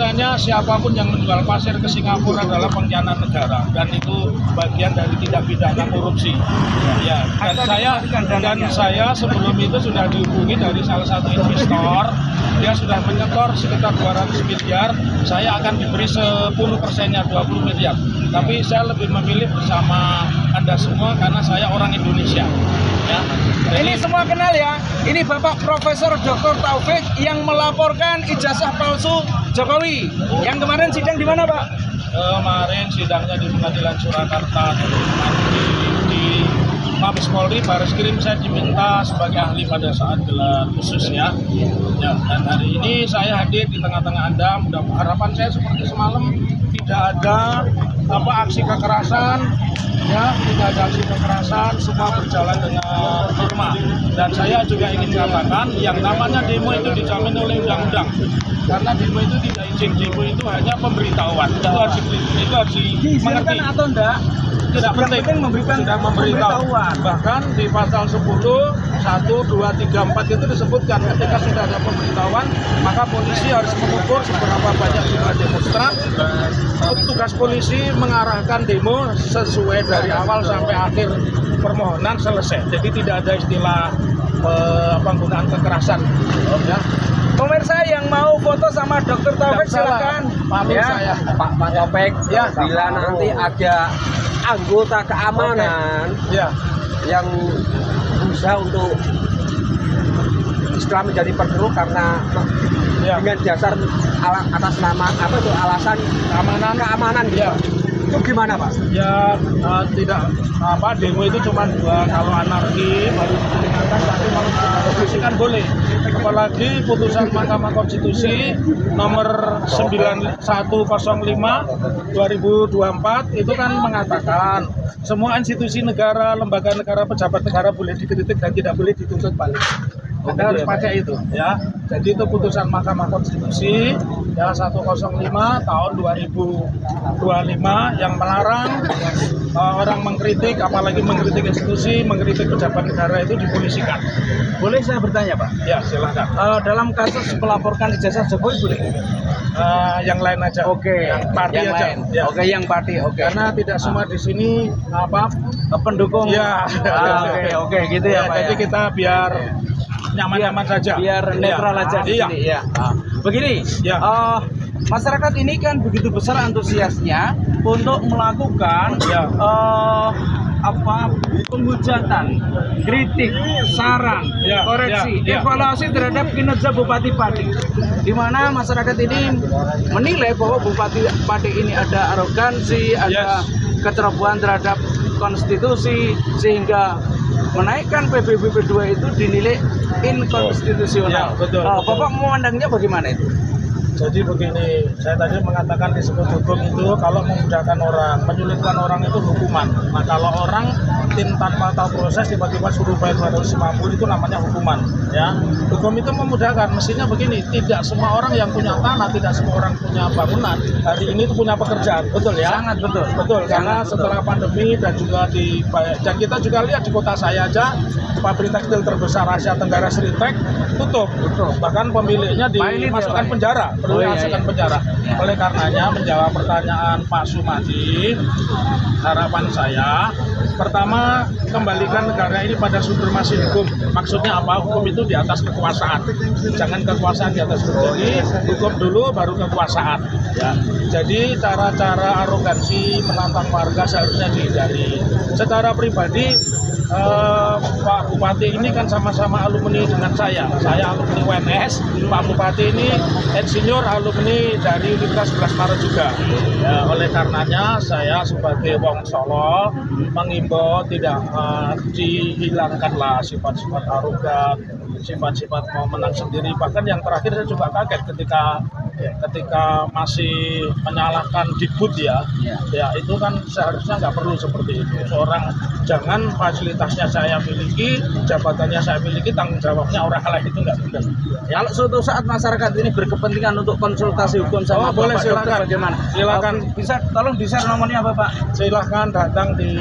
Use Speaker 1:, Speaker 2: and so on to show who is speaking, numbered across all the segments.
Speaker 1: bahwasanya siapapun yang menjual pasir ke Singapura adalah pengkhianat negara dan itu bagian dari tindak pidana korupsi. Ya, dan saya sebelum itu sudah dihubungi dari salah satu investor, dia sudah menyetor sekitar 200 miliar, saya akan diberi 10%-nya 20 miliar. Tapi saya lebih memilih bersama Anda semua karena saya orang Indonesia. Ya.
Speaker 2: Ini semua kenal ya. Ini Bapak Profesor Dr. Taufik yang melaporkan ijazah palsu Jokowi. Yang kemarin sidang di mana, Pak?
Speaker 1: Kemarin sidangnya di Pengadilan Surakarta di Mabes Polri, Bareskrim. Saya diminta sebagai ahli pada saat gelar khusus ya. Dan hari ini saya hadir di tengah-tengah Anda. Harapan saya seperti semalam tidak ada aksi kekerasan. Ya, tidak ada aksi kekerasan, semua berjalan dengan normal. Dan saya juga ingin mengatakan yang namanya demo itu dijamin oleh undang-undang. Karena demo itu tidak izin, demo itu hanya pemberitahuan. Itu harus dimengerti.
Speaker 2: Atau enggak?
Speaker 1: Tidak penting memberikan pemberitahuan. Bahkan di pasal 10, 1, 2, 3, 4 itu disebutkan ketika sudah ada pemberitahuan, maka polisi harus mengukur seberapa banyak jumlah demonstran. Tugas polisi mengarahkan demo sesuai dari awal sampai akhir permohonan selesai. Jadi tidak ada istilah penggunaan kekerasan. Ya.
Speaker 2: Pemirsa yang mau foto sama Dr. Taufik silakan.
Speaker 1: Ya.
Speaker 3: Pak Taufik,
Speaker 1: ya,
Speaker 3: bila nanti ada anggota keamanan yang berusaha untuk Islam menjadi perkeruh karena dengan dasar atas nama alasan keamanan gitu. Itu gimana, Pak?
Speaker 1: Ya tidak demo itu cuma dua, kalau anarki baru diperingatkan, tapi kalau revolusi kan boleh. Apalagi putusan Mahkamah Konstitusi nomor 9105 2024 itu kan mengatakan semua institusi negara, lembaga negara, pejabat negara boleh dikritik dan tidak boleh dituntut balik. Anda harus pakai itu ya. Jadi itu putusan Mahkamah Konstitusi ya 105 tahun 2025 yang melarang orang mengkritik, apalagi mengkritik institusi, mengkritik pejabat negara itu dipolisikan.
Speaker 2: Boleh saya bertanya, Pak?
Speaker 1: Ya, silakan.
Speaker 2: Dalam kasus melaporkan ijazah Jokowi boleh?
Speaker 1: Yang lain aja.
Speaker 2: Oke.
Speaker 1: Yang party
Speaker 2: yang
Speaker 1: aja.
Speaker 2: lain.
Speaker 1: Ya.
Speaker 2: Oke, yang party. Oke.
Speaker 1: Karena tidak semua di sini
Speaker 2: pendukung.
Speaker 1: Ya.
Speaker 2: Oke, gitu ya, Pak.
Speaker 1: Jadi kita biar nyaman-nyaman saja.
Speaker 2: Biar netral aja di
Speaker 1: Iya.
Speaker 2: sini ya. Begini,
Speaker 1: Ya.
Speaker 2: masyarakat ini kan begitu besar antusiasnya untuk melakukan penghujatan, kritik, saran, koreksi, evaluasi terhadap kinerja Bupati Pati. Di mana masyarakat ini menilai bahwa Bupati Pati ini ada arogansi, ada kecerobohan terhadap konstitusi, sehingga menaikkan PBB 2 itu dinilai inkonstitusional.
Speaker 1: Ya, betul.
Speaker 2: Bapak memandangnya bagaimana itu?
Speaker 1: Jadi begini, saya tadi mengatakan disebut hukum itu kalau memudahkan orang, menyulitkan orang itu hukuman. Nah kalau orang tanpa tahu proses tiba-tiba suruh bayar 250 itu namanya hukuman. Ya, hukum itu memudahkan. Mestinya begini, tidak semua orang yang punya tanah, tidak semua orang punya bangunan hari ini itu punya pekerjaan, betul ya?
Speaker 2: Sangat betul.
Speaker 1: Betul, karena setelah pandemi dan juga dan kita juga lihat di kota saya aja pabrik tekstil terbesar Asia Tenggara Sritek tutup. Bahkan pemiliknya dimasukkan penjara. Penjara. Oleh karenanya menjawab pertanyaan Pak Sumadi, harapan saya pertama kembalikan negara ini pada supremasi hukum. Maksudnya apa? Hukum itu di atas kekuasaan. Jangan kekuasaan di atas hukum. Jadi hukum dulu baru kekuasaan. Ya. Jadi cara-cara arogansi menantang warga seharusnya dihindari. Secara pribadi Pak Bupati ini kan sama-sama alumni dengan saya. Saya alumni UNS, Pak Bupati ini insinyur alumni dari Universitas 11 Maret juga. Ya, oleh karenanya saya sebagai Wong Solo mengimbau tidak dihilangkanlah sifat-sifat arogan, sifat-sifat mau menang sendiri. Bahkan yang terakhir saya juga kaget ketika masih menyalahkan Dikbud ya itu kan seharusnya nggak perlu seperti itu. Seorang jangan fasilitasnya saya miliki, jabatannya saya miliki, tanggung jawabnya orang lain itu nggak benar.
Speaker 2: Ya. Kalau suatu saat masyarakat ini berkepentingan untuk konsultasi hukum sama
Speaker 1: boleh,
Speaker 2: Bapak
Speaker 1: silakan.
Speaker 2: Dokter bagaimana?
Speaker 1: Silakan.
Speaker 2: Tolong di-share nomornya apa, Pak?
Speaker 1: Silahkan datang di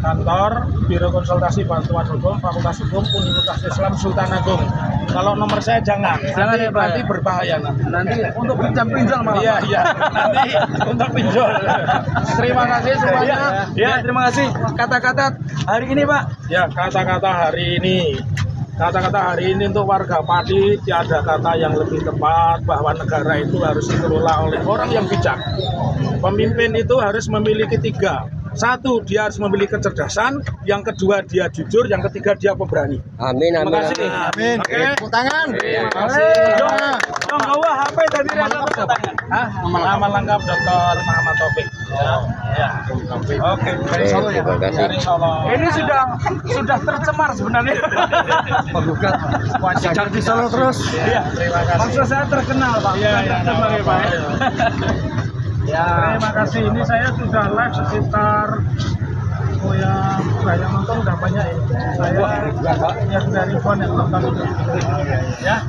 Speaker 1: kantor Biro Konsultasi Bantuan Hukum Fakultas Hukum Universitas Islam Sultan Agung. Kalau nomor saya jangan
Speaker 2: ya, Pak,
Speaker 1: nanti berbahaya nanti.
Speaker 2: untuk pinjam-pinjam malah.
Speaker 1: Iya, iya. Nanti untuk pinjol. Terima kasih semuanya.
Speaker 2: Ya, terima kasih. Kata-kata hari ini, Pak.
Speaker 1: Ya, kata-kata hari ini. Kata-kata hari ini untuk warga Pati, tiada kata yang lebih tepat bahwa negara itu harus dikelola oleh orang yang bijak. Pemimpin itu harus memiliki 3. 1, dia harus memiliki kecerdasan. Yang kedua, dia jujur. Yang ketiga, dia pemberani.
Speaker 3: Amin,
Speaker 1: Terima
Speaker 3: amin,
Speaker 1: kasih.
Speaker 3: amin.
Speaker 1: Oke.
Speaker 3: Tepuk tangan.
Speaker 1: Terima kasih.
Speaker 2: Dong, bawa HP tadi rasa tepuk tangan.
Speaker 1: Hah? Nama lengkap Dr. Muhammad Taufik. Ya. Oke. Dari Solo ya.
Speaker 3: Terima kasih.
Speaker 1: Dari Solo.
Speaker 2: Ini sudah tercemar sebenarnya.
Speaker 3: Penggugat wajah di Solo terus.
Speaker 1: Iya. Terima kasih.
Speaker 2: Maksud saya terkenal, Pak.
Speaker 1: Iya,
Speaker 2: Bukan
Speaker 1: iya.
Speaker 2: tercemar ya, Pak. Ya.
Speaker 1: Terima kasih. Ini saya sudah live sekitar yang nonton udah banyak ya. Saya yang dari ribuan yang nonton. Ya.